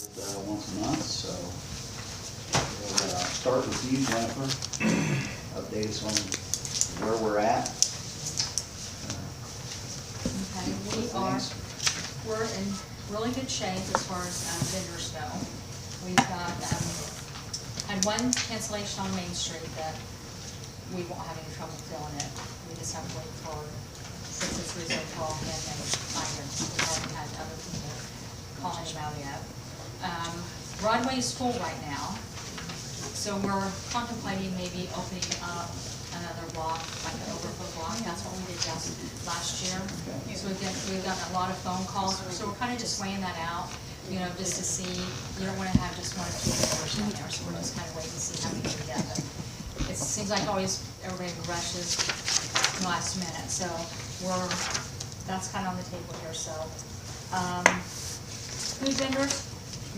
Once a month, so we'll start with you, Jennifer. Update us on where we're at. Okay, we're in really good shape as far as vendors go. We've got, had one cancellation on Main Street that we won't have any trouble filling it. We just have to wait for, since it's reserved for all handmade items, we've already had other people calling about it. Broadway is full right now, so we're contemplating maybe opening up another block, like an overflow block. That's what we did last year. Okay. So we've gotten a lot of phone calls, so we're kind of just weighing that out, you know, just to see. You don't want to have just one or two vendors in there, so we're just kind of waiting to see how many we get. But it seems like always everybody rushes last minute, so that's kind of on the table here. So food vendors,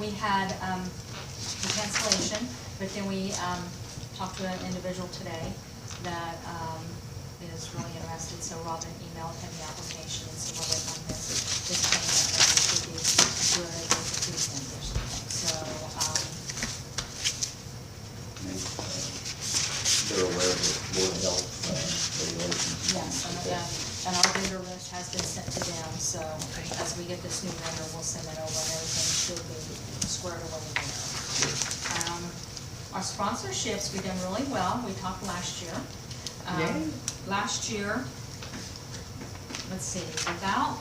we had the cancellation, but then we talked to an individual today that is really interested, so Robin emailed him the application, and so we're waiting on his payment, and we should be good with the food vendors. So, They're aware of the Board of Health regulations. yes, and our vendor list has been sent to them, so as we get this new vendor, we'll send it over, and everything should be squared away there. Our sponsorships, we've done really well. We talked last year. Yay. Last year, let's see, without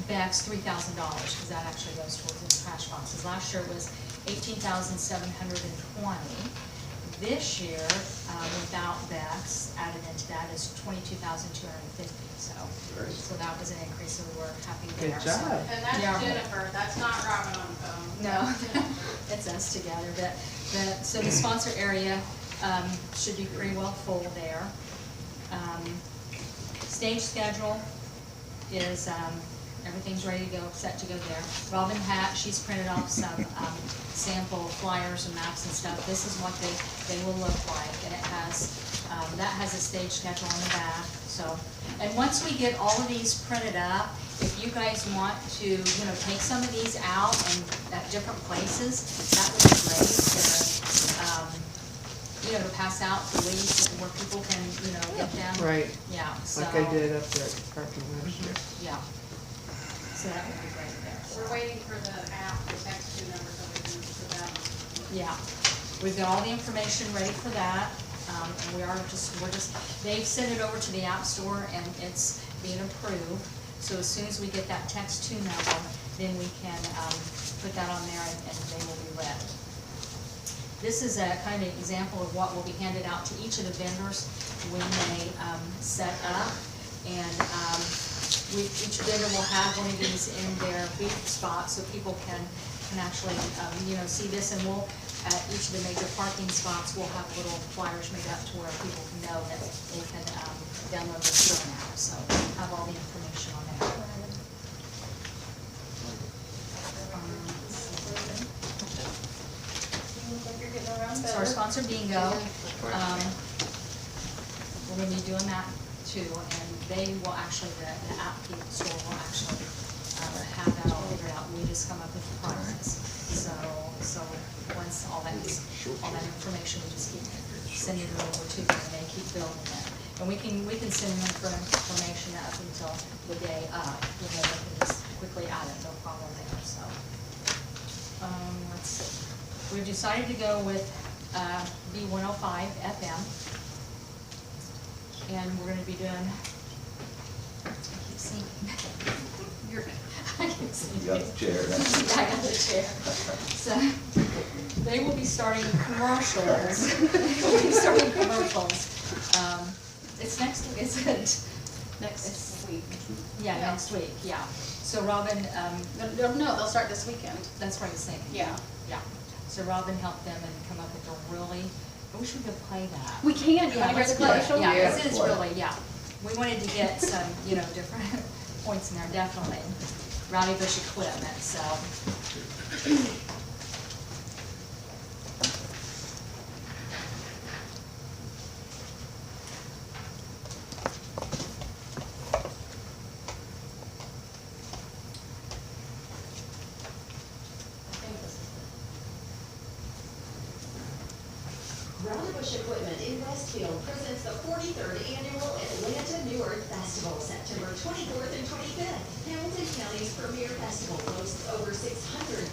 Beck's $3,000, because that actually goes towards the trash boxes. Last year it was $18,720. This year, without Beck's, added into that is $22,250. So that was an increase, so we were happy there. Good job. And that's Yeah. Jennifer, that's not Robin on the phone. No, it's us together, so the sponsor area should be pretty well full there. Stage schedule is, everything's ready to go, set to go there. Robin she's printed off some sample flyers and maps and stuff. This is what they will look like, and it has, that has a stage schedule on the back. So, and once we get all of these printed up, if you guys want to, take some of these out and at different places, that would be great to pass out for weeks where people can, get them. Right, Yeah, so. like I did up there at the parking last year. Yeah. So that would be great there. We're waiting for the app, the text two numbers, so we can put that on. Yeah, we've got all the information ready for that, and we're just, they've sent it over to the App Store and it's being approved. So as soon as we get that text two number, then we can put that on there and they will be read. This is a kind of example of what will be handed out to each of the vendors when they set up. And each vendor will have one of these in their booth spot so people can actually, see this. And we'll, at each of the major parking spots, we'll have little flyers made up to where people can know that they can download the store app. So have all the information on there. So our sponsor bingo, we're gonna be doing that too, and they will actually, the app store will actually have that all figured out. We just come up with the prices. So once all that information, we just keep sending it over to them, and they keep building it. And we can send them information up until the day up, they can just quickly add it, no problem there. So let's see. We've decided to go with B105 FM, and we're going to be doing. I keep seeing. I keep seeing. You got the chair. I got the chair. So they will be starting commercials. They will be starting commercials. It's next. Is it Next week. Yeah, Yeah. next week. Yeah. So Robin. No, they'll start this weekend. That's what I was thinking. Yeah. Yeah. So Robin helped them and come up with a really, I wish we could play that. We can, you wanna hear let's the play it. commercial? Yeah, Yeah, because it is play it. really, we wanted to get some, different points in there, definitely. Rowdy Bush equipment, so. Bush Equipment in Westfield presents the 43rd Annual Atlanta New Earth Festival, September 24th and 25th. Hamilton County's premier festival boasts over 600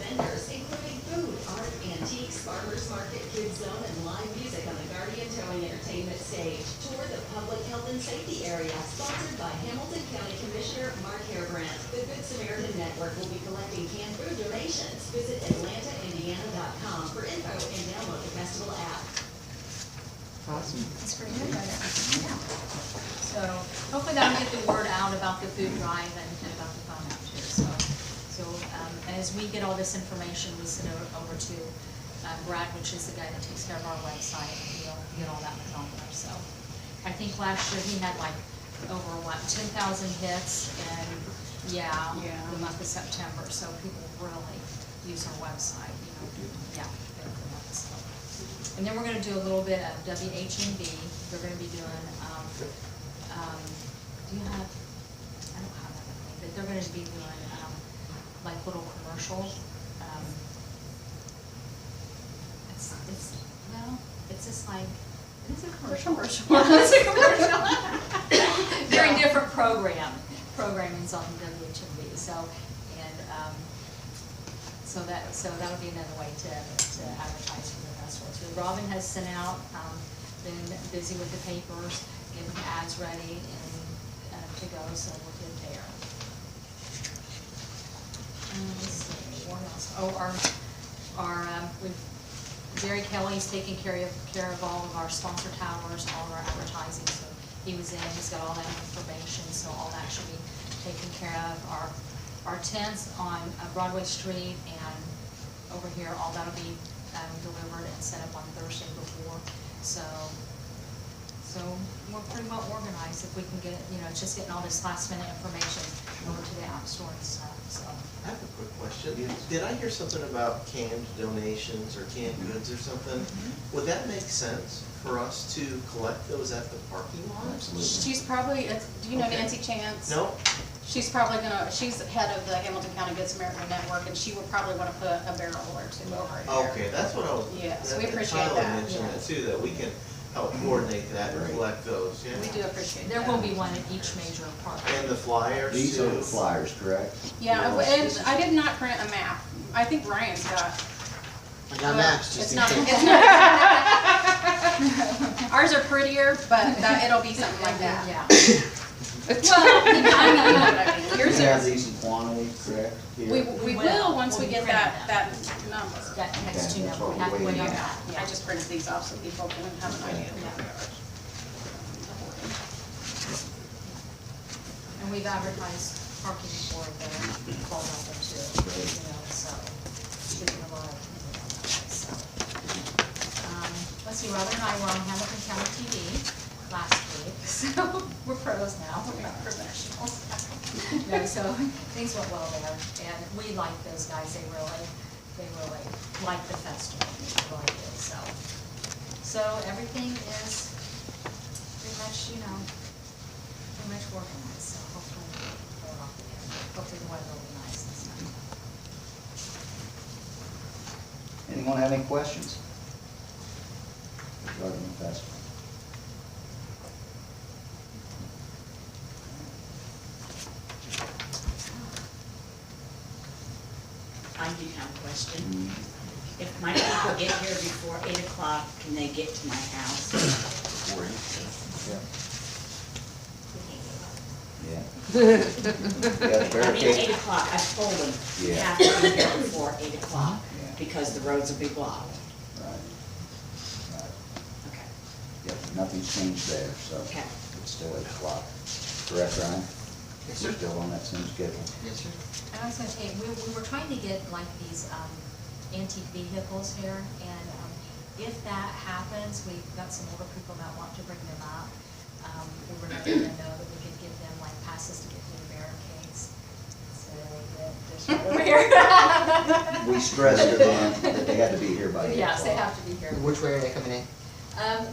vendors, including food, art, antiques, farmers market, kids zone, and live music on the Guardian Towing Entertainment stage. Tour the public health and safety area, sponsored by Hamilton County Commissioner Mark Harebrant. The Good Samaritan Network will be collecting canned food donations. Visit AtlantaIndiana.com for info and download the festival app. Awesome. That's pretty good, right there. Yeah. So hopefully that'll get the word out about the food drive and about the phone out too. So as we get all this information, we send it over to Brad, which is the guy that takes care of our website, and he'll get all that put on there. So I think last year he had like over 10,000 hits, and Yeah. the month of September. So people really use our website. Yeah. So. And then we're going to do a little bit of WHMB. They're going to be doing, do you have, I don't have that with me, but they're going to be doing like little commercials. It's just like, it's a commercial. It's a commercial. Very different programming's on WHMB. So that'll be another way to advertise for the festival. So Robin has sent out, been busy with the papers, getting the ads ready and to go, so we're good there. Let's see, what else? Jerry Kelly's taking care of all of our sponsor towers, all of our advertising, so he was in, he's got all that information, so all that should be taken care of. Our tents on Broadway Street and over here, all that'll be delivered and set up on Thursday before. So we're pretty well organized if we can get, it's just getting all this last minute information over to the app store and stuff, so. I have a quick question. Did I hear something about canned donations or canned goods or something? Would that make sense for us to collect those at the parking lot? Absolutely. She's probably, do you know Okay. Nancy Chance? No? She's probably she's head of the Hamilton County Good Samaritan Network, and she would probably want to put a barrel or two over there. Okay, that's what I was. Yes, we appreciate Tyler that, mentioned yes. it too, that we can help coordinate that and Right. collect those, yeah. We do appreciate that. There will be one at each major park. And the flyers too. These are the flyers, correct? Yeah, Yes. and I did not print a map. I think Brian's got. I got maps It's just in not, case. it's not. Ours are prettier, but it'll be something like that. Yeah. Well, You know what I mean. You Yours have is, these in quantity, correct? Here? we will once we We'll get print that them. number. That next Okay, two that's number, we what have to we're wait on waiting that. Yeah, I just printed these off so people can have an idea of what they are. And we've advertised parking for the fall number too, so should be a lot of, so. Let's see, Robin and I were on Hamilton County TV last week, so we're pros now, we're not professionals. No, so things went well there, and we like those guys, they really like the festival, they really do, so. So everything is pretty much, pretty much organized, so hopefully we'll pull it off again. Hopefully the weather will be nice this time. Anyone have any questions regarding the festival? I do have a question. Mm, If my people get here before 8 o'clock, can they get to my house? Yeah. Yeah. Yeah, I mean, barricade. 8 o'clock, I told them, you Yeah. have to be here before 8 o'clock, Yeah. because the roads will be blocked. Right. Right. Okay. Yep, nothing's changed there, so Okay. it's still 8 o'clock. Correct, Ryan? Yes, We're sir. still on that same schedule. Yes, sir. And I was gonna say, we were trying to get like these antique vehicles here, and if that happens, we've got some older people that want to bring them up. We were letting them know that we could give them like passes to get through the barricades. So they get this right over here. We stressed to them that they had to be here by 8 o'clock. Yes, they have to be here. Which way are they coming in?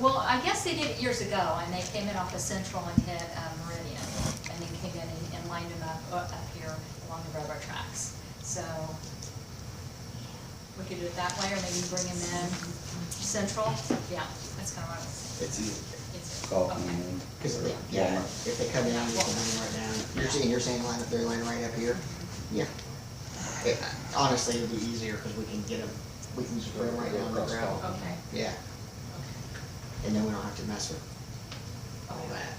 Well, I guess they did it years ago, and they came in off of Central and hit Meridian, and then came in and lined them up here along the railroad tracks. So we could do it that way, or maybe bring them in Central, yeah, that's kind of right. It's easy. It's, Golf okay. and Cause, Yeah. yeah, if they come in, you can run right down. You're saying line up, they're lining right up here? Yeah. Honestly, it'd be easier, cause we can get them, we can just put them right down the gravel. Okay, Yeah, okay. and then we don't have to mess with all that.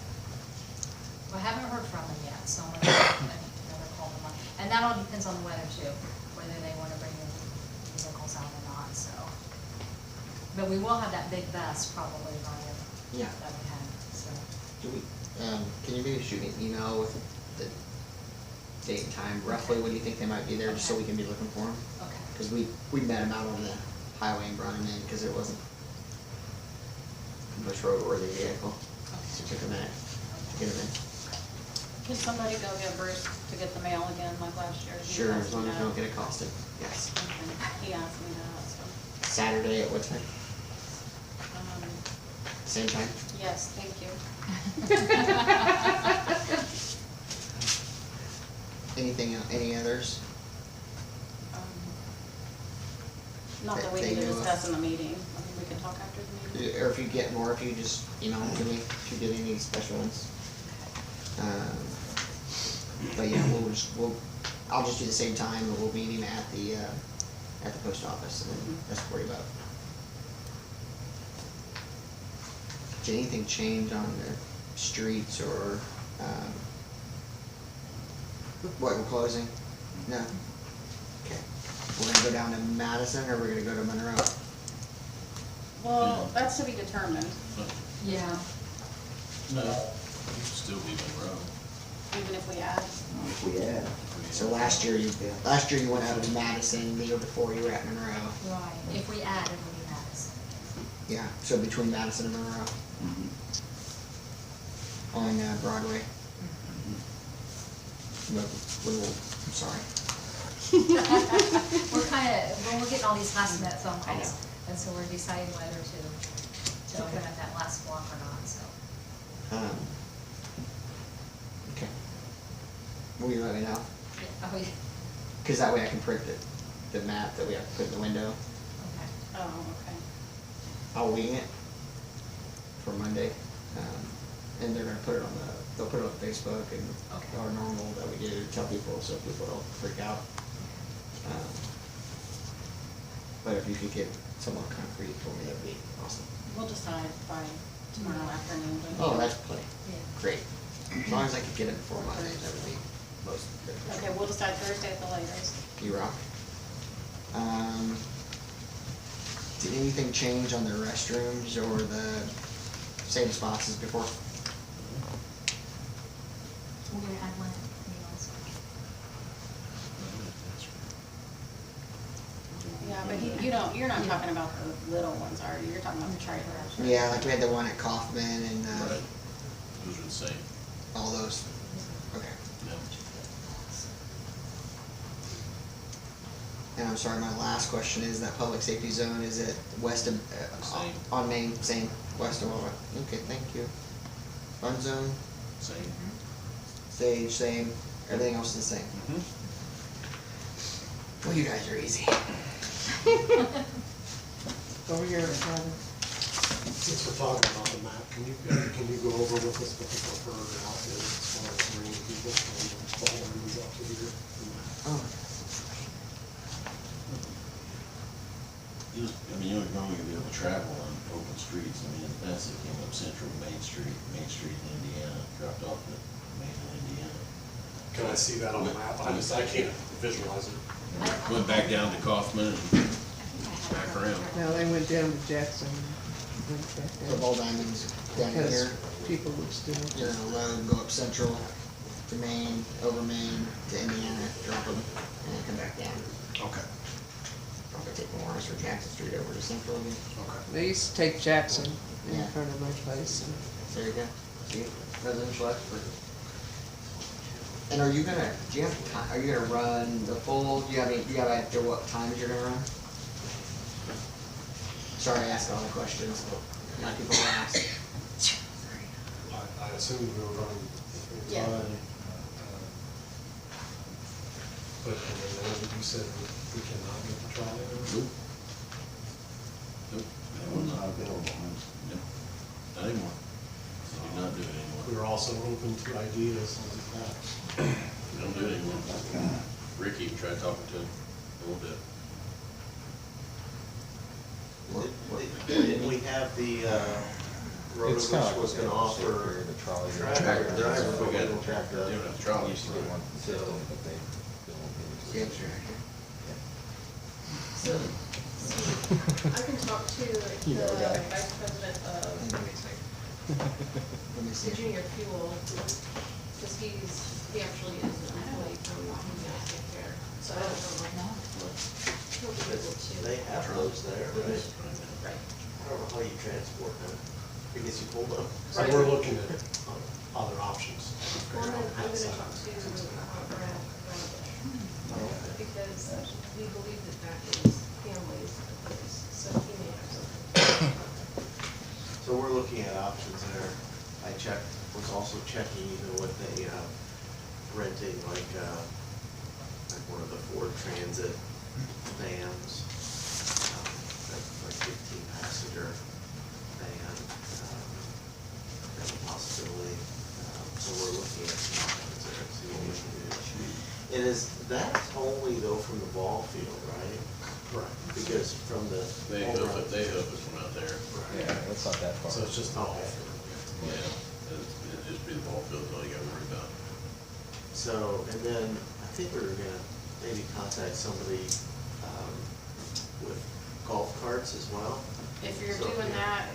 Well, I haven't heard from them yet, so I'm gonna never call them up. And that all depends on the weather too, whether they wanna bring the vehicles out or not, so. But we will have that big bus probably, Ryan. Yeah. That we had, so. Do we, can you maybe shoot me an email with the date and time, roughly, what do you think they might be there, just so we can be looking for them? Okay. Cause we met them out on the highway and brought them in, cause it wasn't much roadworthy vehicle, so it took a minute to get them in. Can somebody go get Bruce to get the mail again like last year? He Sure, asked as long me as we that. don't get accosted, yes. Okay. He asked me that, so, Saturday at what time? um, Same time? yes, thank you. Anything, any others? Not that we They need to knew of. discuss in the meeting, I mean, we can talk after the meeting. Or if you get more, if you just email them to me, if you get any special ones. But yeah, I'll just do the same time, and we'll meet him at the post office, and then that's what we're about. Did anything change on the streets or, what, we're closing? No? Okay. We're gonna go down to Madison, or we're gonna go to Monroe? Well, that's to be determined, Yeah. No, still be Monroe. even if we add. If we add. So last year you went out of Madison, the year before you were at Monroe. Right, if we add, it will be Madison. Yeah, so between Madison and Monroe Mhm. on Broadway. I'm sorry. We're kinda, well, we're getting all these last minute phone I calls, know. and so we're deciding whether to open up that last block or not, so. Okay. Will you let me know? Yeah, oh, yeah, Cause that way I can print the map that we have to put in the window. okay. Oh, okay. I'll wing it for Monday. And they're gonna put it on they'll put it on Facebook and Okay. our normal that we do to tell people so people don't freak out. But if you could get some more concrete for me, that'd be awesome. We'll decide by tomorrow afternoon. Oh, that's plenty. Yeah. Great. As long as I could get it before Monday, that would be most good. Okay, we'll decide Thursday at the latest. You rock. Did anything change on the restrooms or the same spots as before? We're gonna add one, you know, so. Yeah, but you're not talking about the little ones, are you? You're talking about the trailers. Yeah, like we had the one at Kaufman and, Right. Those are the same. all those. Okay. Yeah. And I'm sorry, my last question is that public safety zone, is it west of, Same. on Main, same, west of Walnut? Okay, thank you. Fun zone, Same. stage, same, everything else is the same. Mhm. Well, you guys are easy. Over here, Robin. Since we're talking about the map, can you go over with us what the preferred route is as far as bringing people from the homes up to here? Oh, You're going to be able to travel on open streets. I mean, that's it came up Central, Main Street in Indiana, dropped off at Main in Indiana. Can I see that on the map? I can't visualize it. Went back down to Kaufman and back around. Now, they went down to Jackson, went back the down, ball diamonds down because here. people would still. You're gonna load, go up Central to Maine, over Maine to Indiana, drop them, and then come back down. Okay, Probably take Morris or Jackson Street over to Central again. okay. They used to take Jackson in Yeah. front of my place, and There you go. See, residential expert. And are you gonna, do you have time, are you gonna run the full, do you have after what times you're gonna run? Sorry, I asked all the questions, but a lot of people will ask. I assumed we were running. Yeah. But then you said we cannot get the trolley over? Nope. Nope. also open to ideas like that. Don't do it anymore. Ricky, tried talking to him a little bit. Didn't we have the, It's kinda Rotovich was like gonna offer the trolley. driver, We got but tractor, the- doing a trolley. Used to get one from the system, but they won't give it to us. So, I can talk to You know, the guy. vice president of Let me see. Junior Fuel, because he actually is an employee from United Care. So I don't know, he'll be able to. They have those there, right? Right. I don't know how you transport them, because you pull them. So we're looking at other options. Well, then I'm gonna talk to Brad Bush, because we believe that that is families of his, so he may have something. So we're looking at options there. I checked, was also checking even with the, renting like one of the Ford Transit vans, like 15-passenger van, that's a possibility. So we're looking at some options there, see what we can do. And is that only though from the ball field, right? Correct. Because from the. They hoof it from out there. Yeah, that's not that far. So it's just not. Yeah, it'd just be the ball field, all you gotta worry about. So, and then I think we were gonna maybe contact somebody, with golf carts as well. If you're So, doing yeah. that,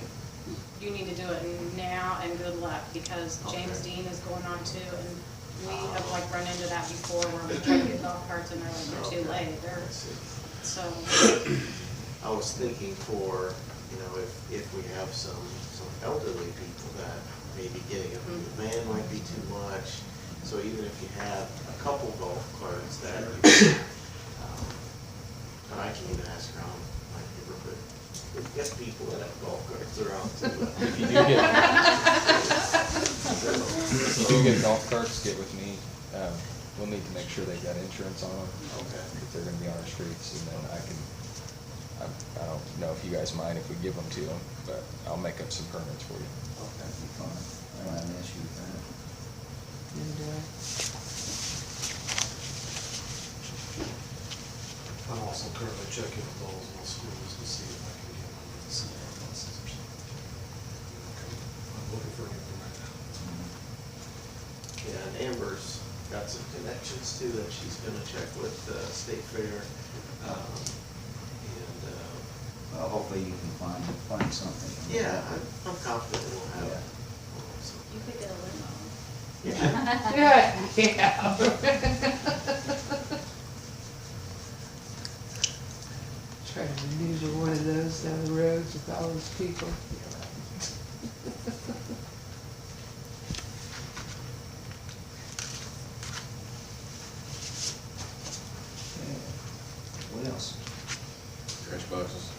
you need to do it now and good luck, because James Okay. Dean is going on too, and we have like run into that before where we try to get golf carts and they're like, they're too Okay. late, they're, I see. so. I was thinking for, if we have some elderly people that maybe getting a new van might be too much. So even if you have a couple golf carts that you can, and I can even ask around my neighborhood, we've got people that have golf carts around too. If you do get, if you do get golf carts, get with me. We'll need to make sure they've got insurance on them. Okay. If they're gonna be on our streets, and then I don't know if you guys mind if we give them to them, but I'll make up some permits for you. Okay, that'd be fine. I don't have an issue with that. And, I'm also currently checking with Ballsville schools to see if I can get one of the senior buses or something. I'm looking for anything right now. Yeah, and Amber's got some connections too that she's gonna check with State Fair. Well, hopefully you can find something. Yeah, I'm confident we'll have. Yeah. some- You could get a limo. Yeah. try to maneuver one of those down the roads with all those people. Okay. What else? Trash boxes.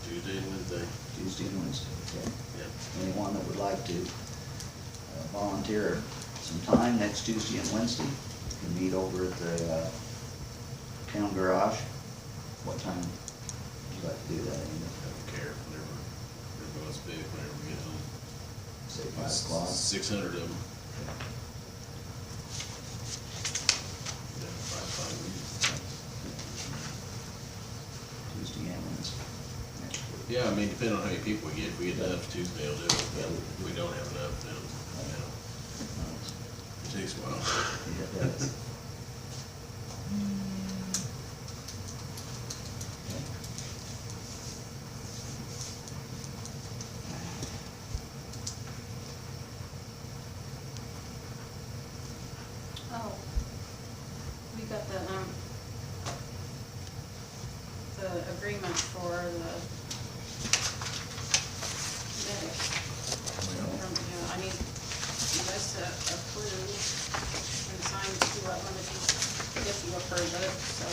Tuesday and Wednesday. Tuesday and Wednesday, okay. Yeah. Anyone that would like to volunteer some time next Tuesday and Wednesday, you can meet over at the town garage. What time would you like to do that? Amy? I don't care, whenever, everyone's big, whenever we get home. Say 5 o'clock? 600 of them. Yeah, fine. Tuesday and Wednesday. next week. Yeah, I mean, depending on how many people we get, if we get enough Tuesday, we'll do it, but if we don't have enough, then, it takes a while. Yeah, it does. Oh, we got the agreement for the medic. I need you guys to approve and sign two of them if you approve it, so,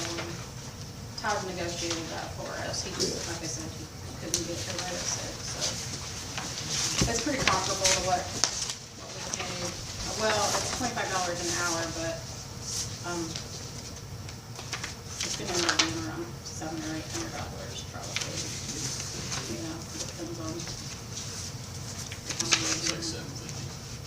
Todd negotiated that for us, he just, like I said, he couldn't get here right at 6, so. It's pretty comparable to what we paid, well, it's $25 an hour, but, it's gonna end up being around $700 or $800 probably. You know, depends on. how many It's you like do. 750.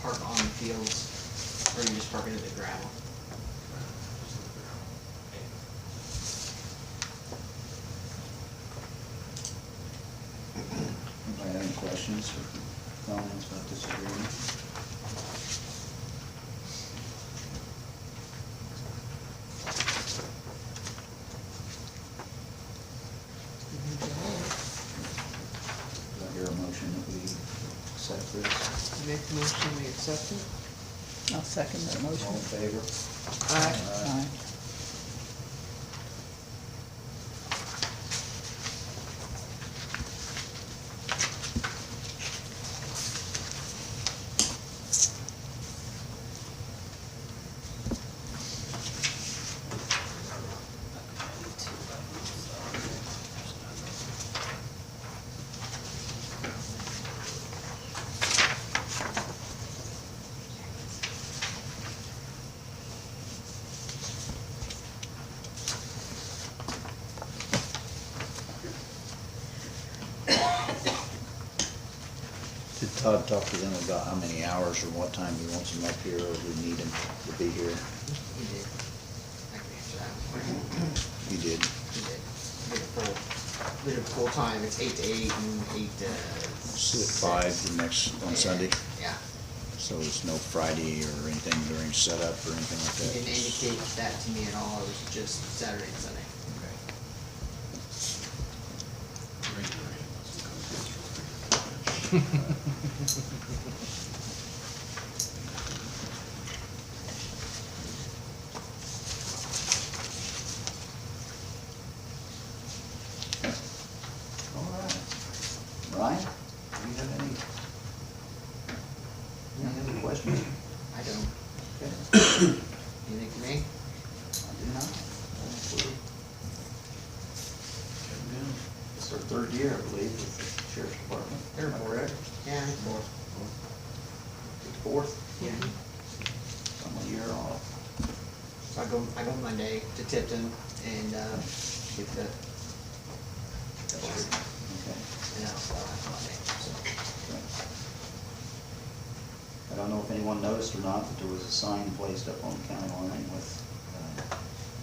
park on the fields, or you just park it at the gravel? Anybody have any questions or comments about this agreement? Do I hear a motion that we accept this? Make a motion, we accept it? I'll second that All motion. in favor? Aye. Aye. Did Todd talk to them about how many hours or what time he wants them up here, or we need them to be here? He did. I can answer that. You did? He did. We did full time, it's 8 to 8 and 8 to So at 5 the next, on Yeah. Sunday? Yeah, So it's no Friday or anything during setup or anything like he that? didn't indicate that to me at all, it was just Saturday and Sunday. All right. Ryan, do you have any questions? I don't. Okay. Anything for me? I do not. It's our third year, I believe, with the sheriff's department. Third. Correct? Yeah, more. Fourth, Yeah. some a year off. So I go Monday to Tipton and, get the, Okay. and I'll have Monday, so. I don't know if anyone noticed or not, but there was a sign placed up on the county line with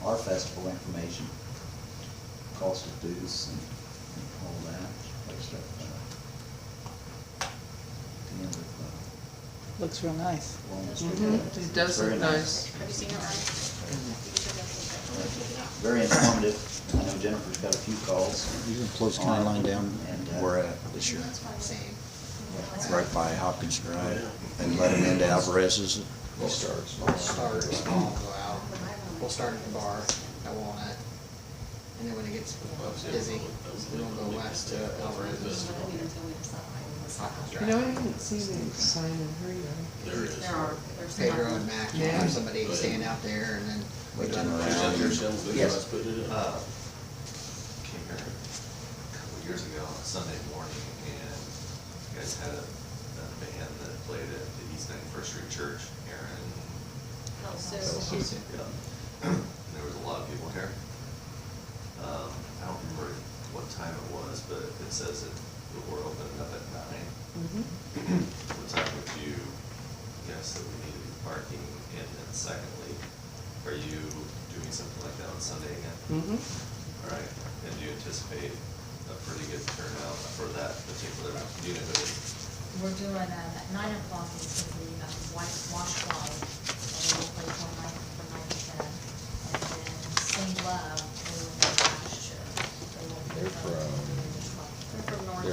our festival information, cost of booths and all that, placed up at the end of Looks real nice. Walnut Street. Mhm, it does Very look nice. Have you seen it, Ryan? Very informative. I know Jennifer's got a few calls. You can close county line down And, where we're at this year, Same. right by Hopkins Drive, and let them into Alvarez's. We'll start small, go out. We'll start at the bar at Walnut. And then when it gets busy, we'll go west to Alvarez's. Hopkins You know, I Drive. haven't seen any sign in Hurry There's some. Pedro and Mac, Yeah. have somebody stand out there and then we let them Yes. Yes. Came here a couple years ago on a Sunday morning, and you guys had a band that played at the East 91st Street Church, Aaron. So, And there was a lot of people here. I don't remember what time it was, but it says that we're opening up at 9. What time would you guess that we need to be parking? And then secondly, are you doing something like that on Sunday again? Mm-hmm. All right, and do you anticipate a pretty good turnout for that particular unit? We're doing, at 9 o'clock, it's gonna be, white wash club, and we'll play from 9 to 10. And then Sing Love, we will do last year. They're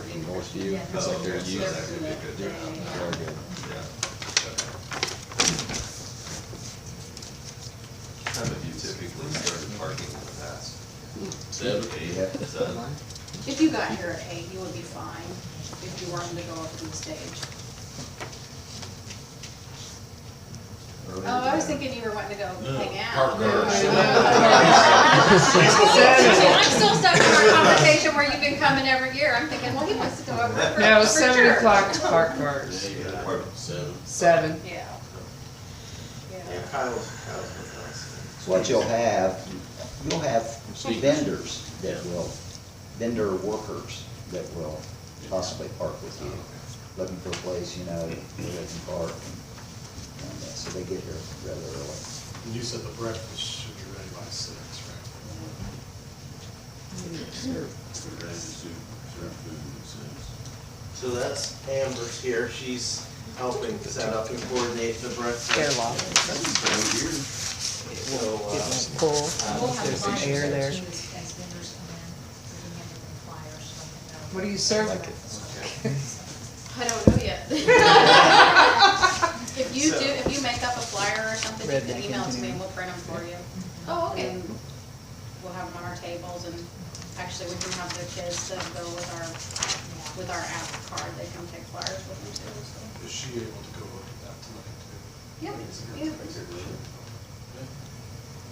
from Northview. Yeah, It's like their So youth. that could be a good turnout. Very good. Yeah, okay. What time have you typically started parking in the past? 7, 8, Yeah. 7? if you got here at 8, you would be fine, if you wanted to go up to the stage. Earlier Oh, I was than- thinking you were wanting to go No, hang out. park cars. I'm still stuck in our conversation where you've been coming every year. I'm thinking, well, he wants to go over for No, for 7 church. o'clock to park cars. 7. 7. Yeah. Yeah, Kyle's with us. So what you'll have vendors that will, vendor workers that will possibly park with you, looking for a place, where they can park. so they get here rather early. And you said the breakfast should be ready by 6, right? They're ready to serve food at 6. So that's Amber's here, she's helping set up and coordinate the breakfast. Airlock. So, Give them some pull. We'll have There's some flyers air there. too as vendors come in, we can have them flyers, so they know. What are you serving? Like it. okay. I don't know yet. If you make up a flyer or something, you Redneck can email it to me engineer. and we'll print them for you. Oh, okay. And we'll have them on our tables, and actually, we can have the kids that go with our app card, they come take flyers with them too, so. Is she able to go look at that tonight too? Yep, yeah.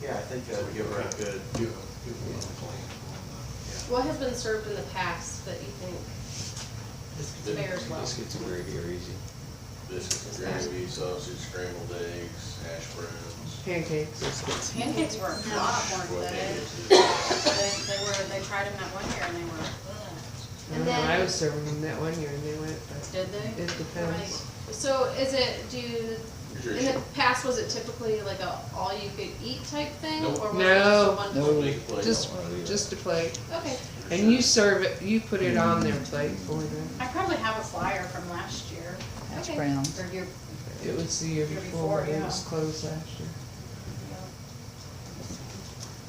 Yeah, I think that would give her a good, You have a plan on that. What has been served in the past that you think fares well? Biscuits and gravy are easy. Biscuits, gravy, sausage, scrambled eggs, hash browns. Pancakes. Biscuits. Pancakes were a lot, weren't What they? they They tried them that one year and they were, And then I was serving them that one year and they went, but did they? it depends. So is it, in the Sure. past, was it typically like a all-you-could-eat type thing? Nope. Or was it No. just a one? No. Make a plate. Just a plate. Okay. And you serve it, you put it on their plate for them. I probably have a flyer from last year. Hash Okay. browns. Or your, It was the year Year before, before, it was yeah. closed last year.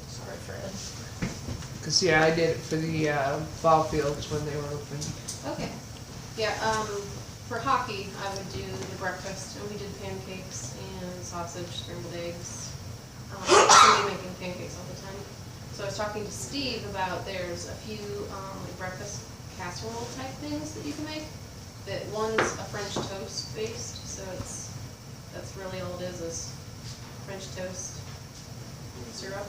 Sorry, Fred. Cause yeah, I did it for the, ball fields when they were open. Okay. Yeah, for hockey, I would do the breakfast, and we did pancakes and sausage, scrambled eggs. Somebody making pancakes all the time. So I was talking to Steve about there's a few, like breakfast casserole type things that you can make. That one's a French toast based, so that's really all it is French toast, syrup,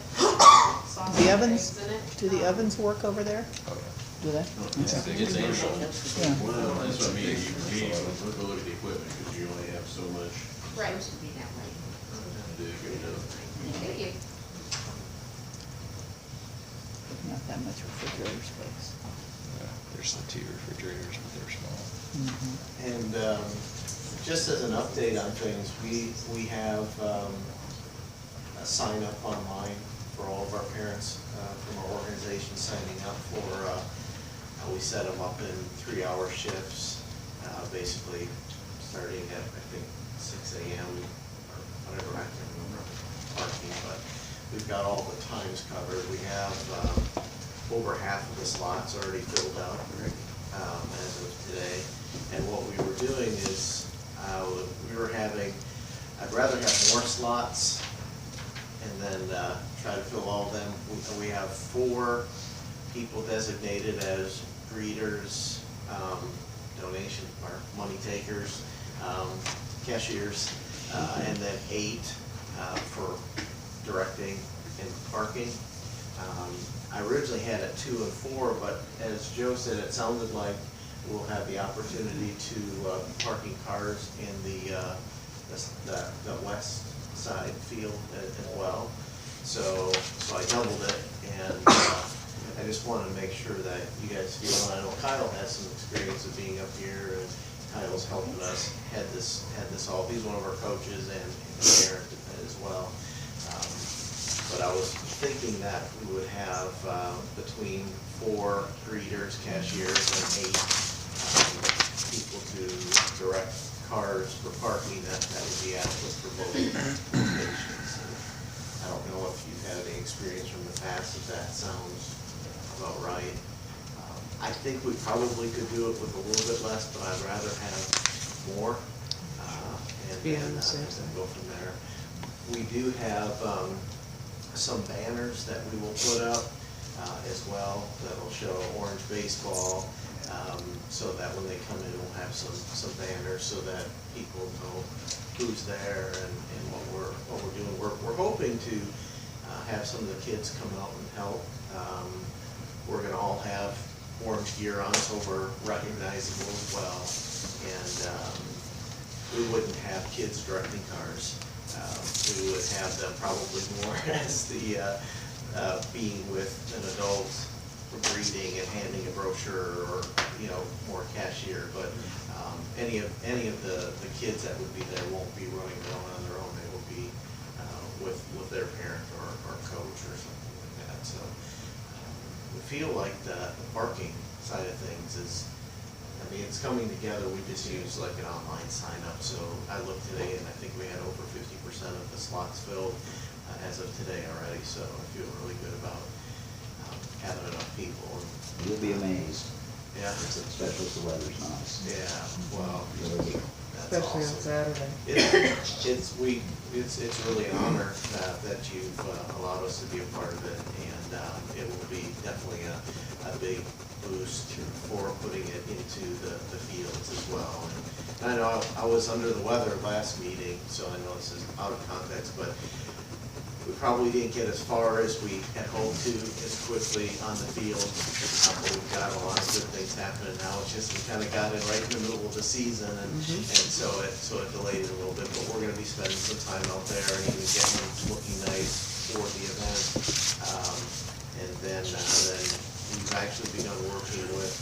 sausage, The ovens? eggs in it. Do the ovens work over there? Oh, yeah. Do they? It's Amazon. Yeah. Well, that's what I mean, you need to go look at the equipment, because you only have so much Right. to do, you know. Thank you. Not that much refrigerator space. Yeah, there's the 2 refrigerators, but they're small. Mhm. and, just as an update on things, we have, a sign up online for all of our parents, from our organization signing up for, we set them up in 3-hour shifts, basically starting at, I think, 6 AM or whatever, I can't remember, parking, but we've got all the times covered. We have, over half of the slots already filled out, as of today. And what we were doing is, we were having, I'd rather have more slots and then, try to fill all of them. We have 4 people designated as greeters, donation or money takers, cashiers, and then 8 for directing and parking. I originally had it 2 and 4, but as Joe said, it sounded like we'll have the opportunity to parking cars in the west side field as well. So I doubled it, and I just wanted to make sure that you guys feel, and I know Kyle has some experience of being up here, and Kyle's helping us, had this all, he's one of our coaches, and Aaron as well. But I was thinking that we would have, between 4 greeters, cashiers, and 8, people to direct cars for parking, that would be adequate for both locations. I don't know if you've had any experience from the past, if that sounds about right. I think we probably could do it with a little bit less, but I'd rather have more, and Be then on the safe side. go from there. We do have, some banners that we will put up, as well, that'll show Orange baseball, so that when they come in, we'll have some banners so that people know who's there and what we're doing. We're hoping to, have some of the kids come out and help. We're gonna all have orange gear on, so we're recognizable as well. And, we wouldn't have kids directing cars. We would have them probably more as the, being with an adult, greeting and handing a brochure, or, more cashier, but, any of the kids that would be there won't be running around on their own. They will be with their parent or coach or something like that. So we feel like the parking side of things is, I mean, it's coming together. We just use like an online sign up. So I looked today and I think we had over 50% of the slots filled as of today already. So I feel really good about having enough people. You'll be amazed. Yeah. Especially if the weather's nice. Yeah, well, that's Especially on awesome. Saturday. It's really an honor that you've allowed us to be a part of it, and it will be definitely a big boost for putting it into the fields as well. And I know I was under the weather last meeting, so I know this is out of context, but we probably didn't get as far as we had hoped to as quickly on the field. But we've got a lot of good things happening now. It's just we kind of got in right in the middle of the season, and so it delayed it a little bit. But we're going to be spending some time out there and even getting it looking nice for the event. And then we've actually begun working with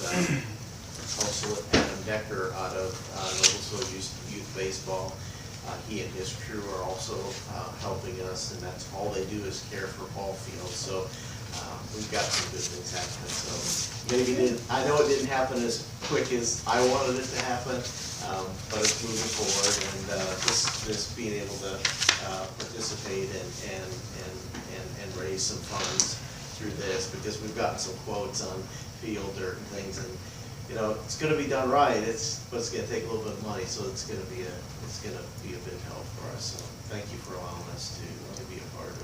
also with Adam Decker out of Noblesville Youth Baseball. He and his crew are also helping us, and that's all they do is care for ball fields. So we've got some good things happening. So maybe I know it didn't happen as quick as I wanted it to happen, but it's moving forward. And this being able to participate and raise some funds through this, because we've gotten some quotes on field dirt and things, and you know, it's going to be done right. But it's going to take a little bit of money, so it's going to be a big help for us. So thank you for allowing us to be a part of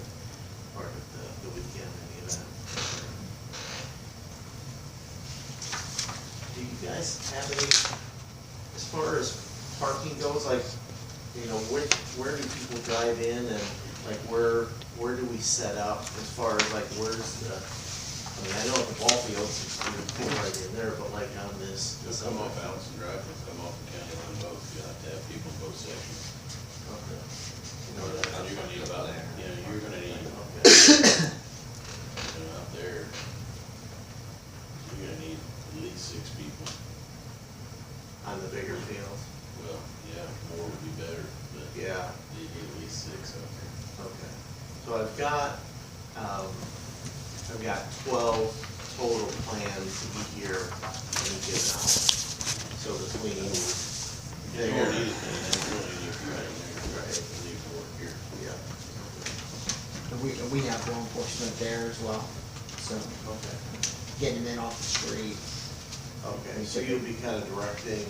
the weekend and the event. Do you guys have any, as far as parking goes, like, you know, where do people drive in, and like where do we set up as far as like where's the, I mean, I know at the ball fields, you're cool right in there, but like on this. They'll come off Allison Drive, they'll come off the county line both. You have to have people both sections. Okay. You're gonna need about, you're gonna need, out there, you're gonna need at least 6 people. On the bigger fields? Well, yeah, more would be better, but Yeah. you need at least 6 out there. Okay. So I've got 12 total planned to be here any given hour. So between Yeah, you need it, and then really need a few out there, right, to leave to work here. Yeah. And we have law enforcement there as well, so Okay. getting them in off the street. Okay, so you'll be kind of directing.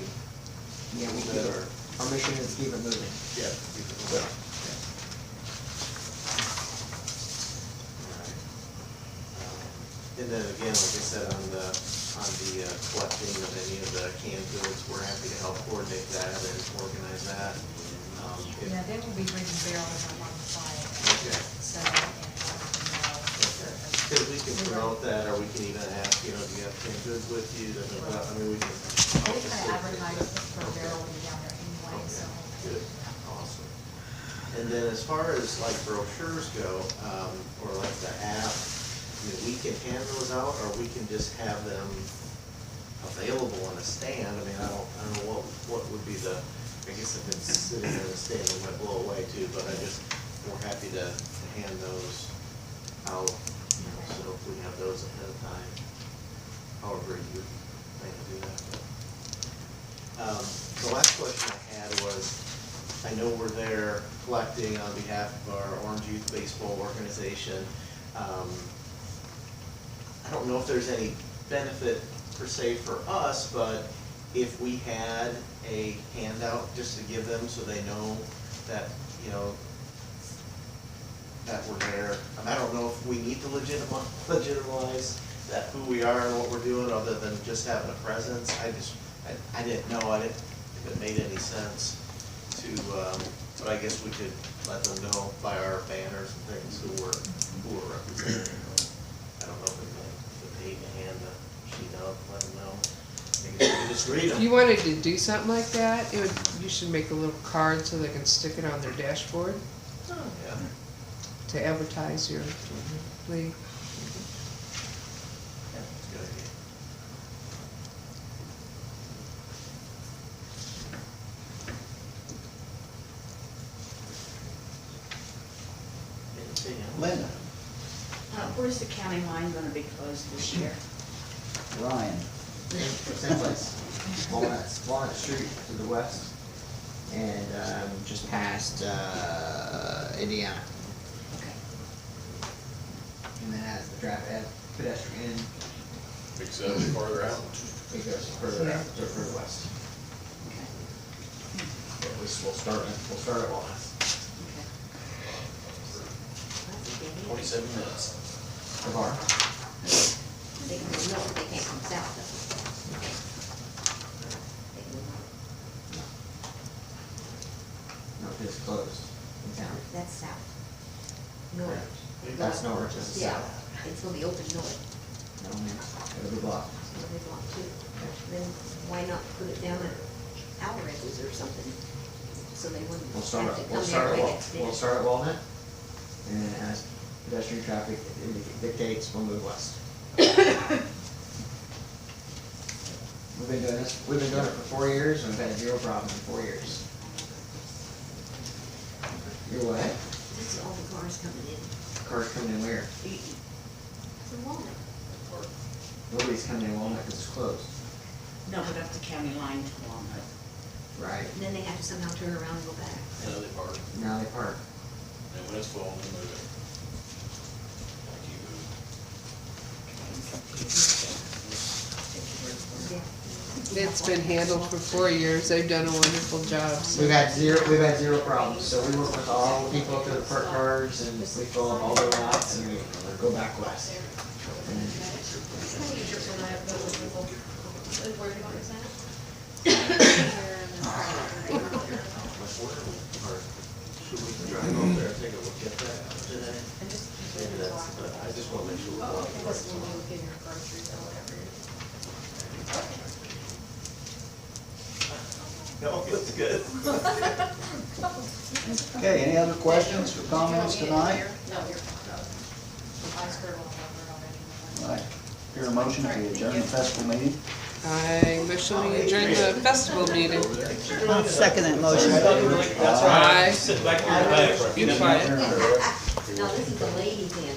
Yeah, we that do. are- Our mission is to keep it moving. Yeah. So, And then again, like I said, on the collecting of any of the canned goods, we're happy to help coordinate that and organize that. Yeah, they will be bringing barrels alongside. Okay. So, and let Because we can promote that, or we can even ask, you know, do you have canned goods with you? I mean, we can. them know. They kind of advertise for a barrel to be down there anyway, so. Good, awesome. And then as far as like brochures go, or like the app, I mean, we can hand those out, or we can just have them available on a stand. I mean, I don't know what would be the, I guess if it's sitting in a stand, it might blow away too, but we're happy to hand those out, you know, so if we have those ahead of time, however you plan to do that. The last question I had was, I know we're there collecting on behalf of our Orange Youth Baseball organization. I don't know if there's any benefit per se for us, but if we had a handout just to give them so they know that, you know, that we're there. I don't know if we need to legitimize that who we are and what we're doing other than just having a presence. I didn't know, if it made any sense to, but I guess we could let them know by our banners and things who we're representing. I don't know if they need to hand the sheet out, let them know. I guess we can just read If them. you wanted to do something like that, you should make a little card so they can stick it on their dashboard Yeah. to advertise your league. That's a good idea. Linda, Where's the county line gonna be closed this year? Ryan, Same place. Walnut Street to the west, and, just past, Indiana. Okay. And then as the pedestrian, Big seven farther out. it goes further out, to further west. Okay. But at least we'll start at Walnut. Okay. 27 minutes. The bar. They can go north, they can't come south though. They can go north. No, it's closed in town. That's south. North. That's north, this is Yeah, south. it's gonna be open north, No, it'll be blocked. so they want to. Then why not put it down at Alvarez's or something? So they wouldn't We'll have start, to we'll come start there at way Walnut, next we'll day. start at Walnut, and then as pedestrian traffic dictates, we'll move west. We've been doing it for 4 years, and we've had 0 problem in 4 years. You're what? This is all the cars coming in. Cars coming in where? It's a Walnut. Nobody's coming in Walnut because it's closed. No, but up the county line to Walnut. Right. And then they have to somehow turn around and go back. Now they park, Now they park. and when it's full, they move it. Like you move. Yeah. It's been handled for 4 years. They've done a wonderful job. so- We've had 0 problems, so we work with all the people up there that park cars, and we fill up all their lots, and we go back west. And then Can we use your pen? I have those people. Where do you want to sign it? Should we drive over there and take a look at that today? Maybe that's, but I just wanna make sure we're Oh, walking okay, right. this one will give your groceries or whatever. No, that's good. okay, any other questions or comments tonight? No, you're fine. I scribbled over it already. All right, hear a motion to adjourn the festival meeting? I motion we adjourn the festival meeting. I'll second that motion. Aye. Sit back in your bag. Be quiet. No, this is the lady then.